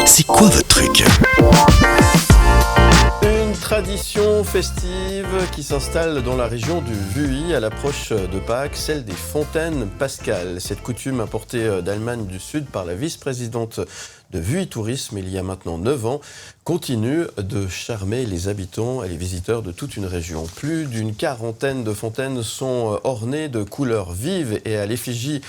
C'est quoi votre truc ? Une tradition festive qui s'installe dans la région du Vuilly à l'approche de Pâques, celle des fontaines pascales. Cette coutume importée d'Allemagne du Sud par la vice-présidente de Vuilly Tourisme il y a maintenant 9 ans continue de charmer les habitants et les visiteurs de toute une région. Plus d'une quarantaine de fontaines sont ornées de couleurs vives et à l'effigie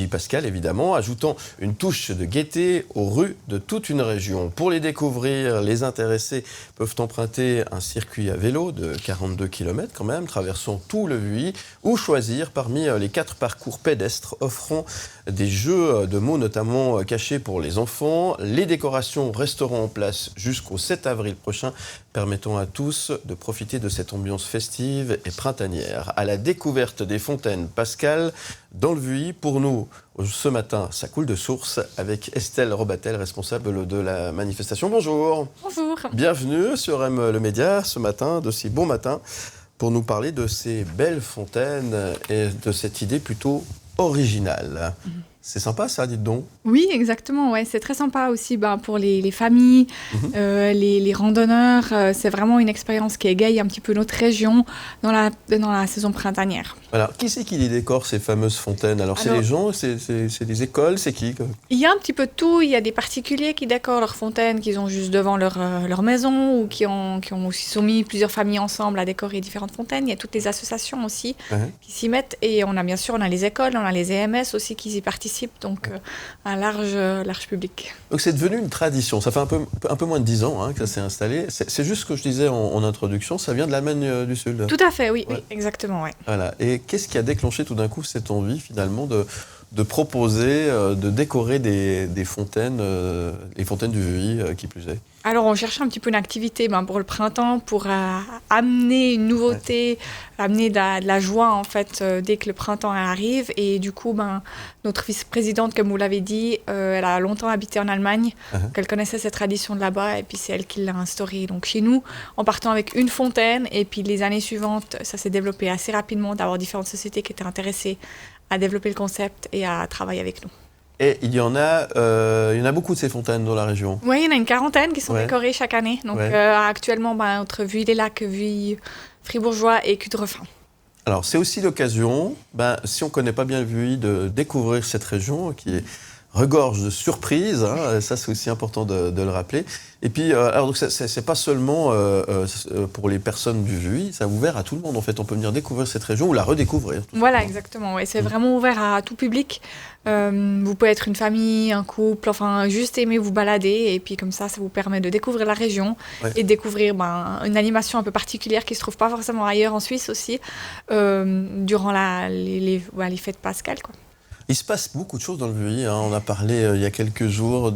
pascale évidemment, ajoutant une touche de gaieté aux rues de toute une région. Pour les découvrir, les intéressés peuvent emprunter un circuit à vélo de 42 km quand même, traversant tout le Vuilly, ou choisir parmi les 4 parcours pédestres offrant des jeux de mots notamment cachés pour les enfants. Les décorations resteront en place jusqu'au 7 avril prochain, permettant à tous de profiter de cette ambiance festive et printanière. À la découverte des fontaines pascales dans le Vuilly, pour nous, ce matin, ça coule de source avec Estelle Robatel, responsable de la manifestation. Bonjour. Bonjour. Bienvenue sur M le Média ce matin, de si bon matin, pour nous parler de ces belles fontaines et de cette idée plutôt originale. C'est sympa ça, dites donc. Oui, exactement. Ouais, c'est très sympa aussi pour les familles, les randonneurs. C'est vraiment une expérience qui égaye un petit peu notre région dans la saison printanière. Alors, qui c'est qui les décore, ces fameuses fontaines ? Alors, c'est les gens, c'est des écoles, c'est qui ? Il y a un petit peu de tout. Il y a des particuliers qui décorent leurs fontaines, qu'ils ont juste devant leur maison, ou qui ont aussi soumis plusieurs familles ensemble à décorer différentes fontaines. Il y a toutes les associations aussi qui s'y mettent. Et on a les écoles, on a les EMS aussi qui y participent. Donc un large public. Donc c'est devenu une tradition. Ça fait un peu moins de 10 ans que ça s'est installé. C'est juste ce que je disais en introduction, ça vient de l'Allemagne du Sud. Tout à fait, oui, exactement. Ouais. Voilà. Et qu'est-ce qui a déclenché tout d'un coup cette envie finalement de proposer, de décorer des fontaines, les fontaines du Vuilly qui plus est ? Alors, on cherchait un petit peu une activité pour le printemps, pour amener une nouveauté, amener de la joie, en fait, dès que le printemps arrive. Et du coup, notre vice-présidente, comme vous l'avez dit, elle a longtemps habité en Allemagne, donc elle connaissait cette tradition de là-bas, et puis c'est elle qui l'a instaurée. Donc, chez nous, en partant avec une fontaine, et puis les années suivantes, ça s'est développé assez rapidement, d'avoir différentes sociétés qui étaient intéressées à développer le concept et à travailler avec nous. Et il y en a beaucoup de ces fontaines dans la région. Oui, il y en a une quarantaine qui sont décorées chaque année. Donc actuellement, entre Vuilly-les-Lacs, Vuilly, Fribourgeois et Cudrefin. Alors c'est aussi l'occasion, si on ne connaît pas bien le Vuilly, de découvrir cette région qui regorge de surprises. Ça c'est aussi important de le rappeler. Et puis, alors donc c'est pas seulement pour les personnes du Vuilly, c'est ouvert à tout le monde en fait. On peut venir découvrir cette région ou la redécouvrir. Voilà, exactement. Ouais, c'est vraiment ouvert à tout public. Vous pouvez être une famille, un couple, enfin juste aimer vous balader. Et puis comme ça vous permet de découvrir la région et de découvrir une animation un peu particulière qui se trouve pas forcément ailleurs en Suisse aussi, durant les fêtes pascales, quoi. Il se passe beaucoup de choses dans le Vuilly. On a parlé il y a quelques jours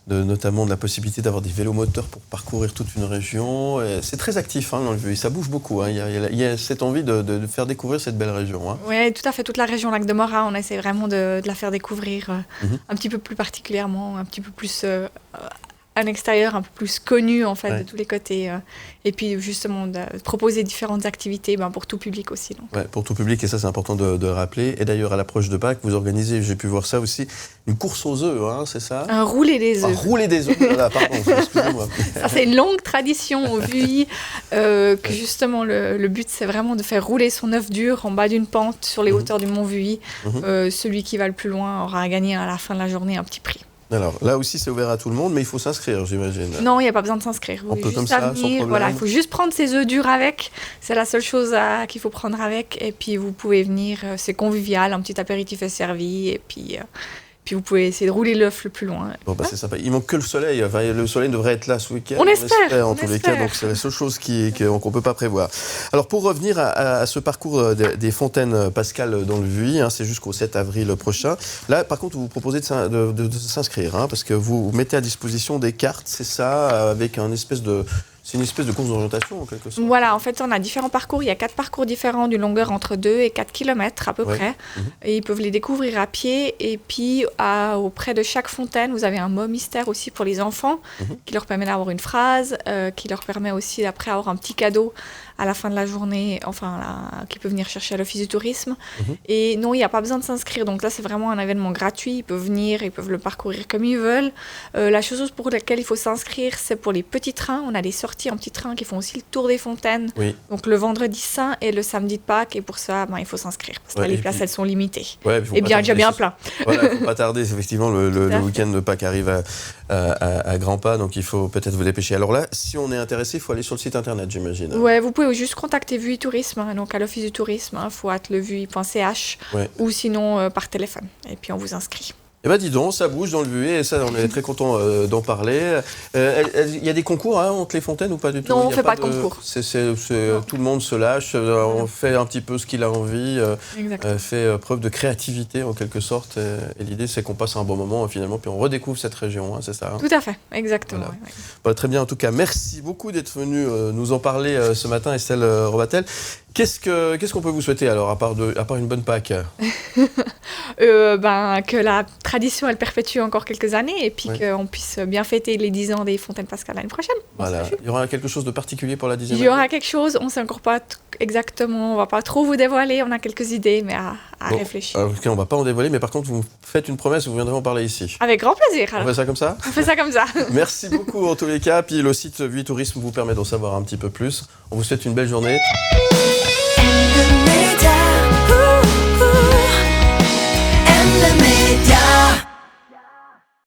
notamment de la possibilité d'avoir des vélomoteurs pour parcourir toute une région. Et c'est très actif dans le Vuilly, ça bouge beaucoup. Il y a cette envie de faire découvrir cette belle région. Oui, tout à fait. Toute la région Lac de Morat, on essaie vraiment de la faire découvrir un petit peu plus particulièrement, un petit peu plus un extérieur un peu plus connu en fait de tous les côtés, et puis justement de proposer différentes activités pour tout public aussi. Donc. Pour tout public, et ça c'est important de rappeler. Et d'ailleurs à l'approche de Pâques, vous organisez, j'ai pu voir ça aussi, une course aux œufs, c'est ça ? Un roulé des œufs. Un roulé des œufs, pardon, excusez-moi. Ça c'est une longue tradition au Vuilly, que justement le but c'est vraiment de faire rouler son œuf dur en bas d'une pente sur les hauteurs du Mont Vuilly. Celui qui va le plus loin aura gagné à la fin de la journée un petit prix. Alors là aussi c'est ouvert à tout le monde, mais il faut s'inscrire, j'imagine. Non, il n'y a pas besoin de s'inscrire. On peut comme ça, sans problème. Voilà, il faut juste prendre ses œufs durs avec. C'est la seule chose qu'il faut prendre avec. Et puis vous pouvez venir, c'est convivial, un petit apéritif est servi. Et puis vous pouvez essayer de rouler l'œuf le plus loin. Bon, c'est sympa. Il manque que le soleil. Enfin, le soleil devrait être là ce week-end. On espère en tous les cas. Donc c'est la seule chose qu'on ne peut pas prévoir. Alors pour revenir à ce parcours des fontaines pascales dans le Vuilly, c'est jusqu'au 7 avril prochain. Là, par contre, vous proposez de s'inscrire, parce que vous mettez à disposition des cartes, c'est ça, avec un espèce de... C'est une espèce de course d'orientation en quelque sorte. Voilà, en fait, on a différents parcours. Il y a 4 parcours différents d'une longueur entre 2 et 4 km à peu près. Et ils peuvent les découvrir à pied. Et puis, auprès de chaque fontaine, vous avez un mot mystère aussi pour les enfants qui leur permet d'avoir une phrase, qui leur permet aussi après avoir un petit cadeau à la fin de la journée, qui peut venir chercher à l'Office du tourisme. Et non, il n'y a pas besoin de s'inscrire. Donc là, c'est vraiment un événement gratuit. Ils peuvent venir, ils peuvent le parcourir comme ils veulent. La chose pour laquelle il faut s'inscrire, c'est pour les petits trains. On a des sorties en petits trains qui font aussi le tour des fontaines. Oui. Donc le vendredi saint et le samedi de Pâques. Et pour ça, il faut s'inscrire. Parce que là, les places, elles sont limitées. Ouais, et déjà bien plein. Voilà, il ne faut pas tarder. Effectivement, le week-end de Pâques arrive à grands pas. Donc il faut peut-être vous dépêcher. Alors là, si on est intéressé, il faut aller sur le site internet, j'imagine. Ouais, vous pouvez juste contacter VUI Tourisme, donc à l'Office du tourisme, info@levui.ch ou sinon par téléphone. Et puis on vous inscrit. Eh bien, dis donc, ça bouge dans le VUI et ça, on est très content d'en parler. Il y a des concours entre les fontaines ou pas du tout? Non, on ne fait pas de concours. Tout le monde se lâche, on fait un petit peu ce qu'il a envie, fait preuve de créativité en quelque sorte. Et l'idée, c'est qu'on passe un bon moment finalement, puis on redécouvre cette région, c'est ça? Tout à fait, exactement. Voilà. Bah, très bien, en tout cas, merci beaucoup d'être venu nous en parler ce matin, Estelle Robatel. Qu'est-ce qu'on peut vous souhaiter alors, à part une bonne Pâques? Que la tradition elle perpétue encore quelques années et puis qu'on puisse bien fêter les 10 ans des Fontaines Pascales l'année prochaine. Voilà. Il y aura quelque chose de particulier pour la 10e année? Il y aura quelque chose, on ne sait encore pas exactement, on ne va pas trop vous dévoiler, on a quelques idées mais à réfléchir. En tout cas, on ne va pas en dévoiler, mais par contre, vous me faites une promesse, vous viendrez en parler ici. Avec grand plaisir. Alors. On fait ça comme ça? On fait ça comme ça. Merci beaucoup en tous les cas, puis le site VUI Tourisme vous permet d'en savoir un petit peu plus. On vous souhaite une belle journée. And the media.